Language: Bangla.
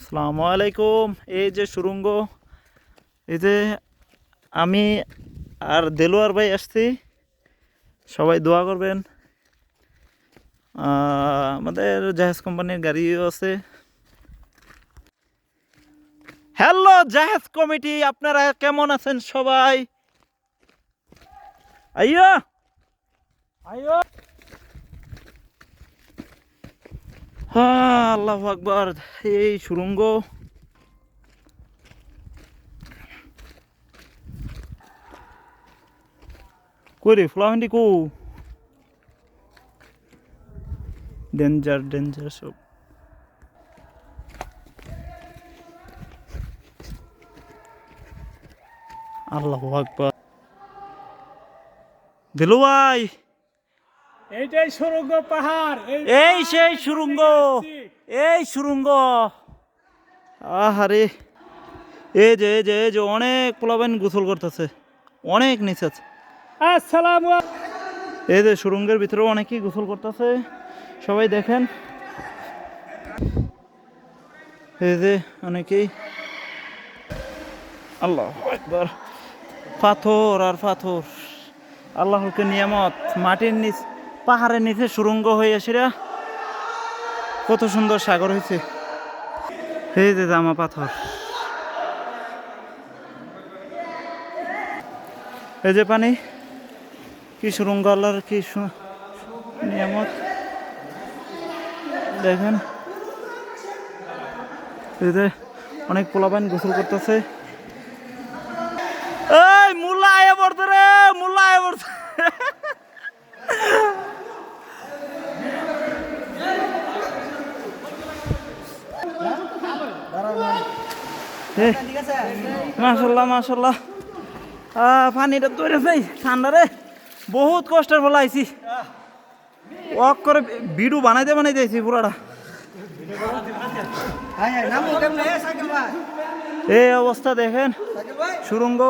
আসসালামু আলাইকুম। এই যে সুড়ঙ্গ, এই যে আমি আর দেলোয়ার ভাই আসছি, সবাই দোয়া করবেন। আমাদের জাহাজ কোম্পানির গাড়িও আছে। হ্যালো জাহাজ কমিটি, আপনারা কেমন আছেন সবাই? আইয়ো আইয়ো, হ্যাঁ, আল্লাহু আকবার। এই সুড়ঙ্গ, কই রে ফ্লাহেন্ডি কো? ডেঞ্জার ডেঞ্জার সব। আল্লাহু আকবার। দেলু ভাই, এইটাই সুড়ঙ্গ পাহাড়। এই সেই সুড়ঙ্গ, এই সুড়ঙ্গ। আহারে, এই যে অনেক পোলাবেন গোসল করতেছে, অনেক নিচে আছে। আসসালামু এই যে সুড়ঙ্গের ভিতরেও অনেকেই গোসল করতেছে, সবাই দেখেন। এই যে অনেকেই, আল্লাহু আকবার। পাথর আর পাথর, আল্লাহর নিয়ামত। মাটির নিচ, পাহাড়ের নিচে সুড়ঙ্গ হয়ে সেরা কত সুন্দর সাগর হয়েছে। এই যে জামা পাথর, এই যে পানি, কি সুড়ঙ্গ, আল্লাহর কি নিয়ামত দেখেন। এই যে অনেক পোলাপান গোসল করতেছে। এই মুল্লা আয়া পড়তে রে, মুল্লা আয়া পড়তে। মাশাল্লাহ মাশাল্লাহ, পানিটা তৈরি ভাই ঠান্ডা রে, বহুত কষ্টের ফলে আইছি। ওয়াক করে ভিডিও বানাইতে আইছি পুরাটা। এই অবস্থা দেখেন সুড়ঙ্গ।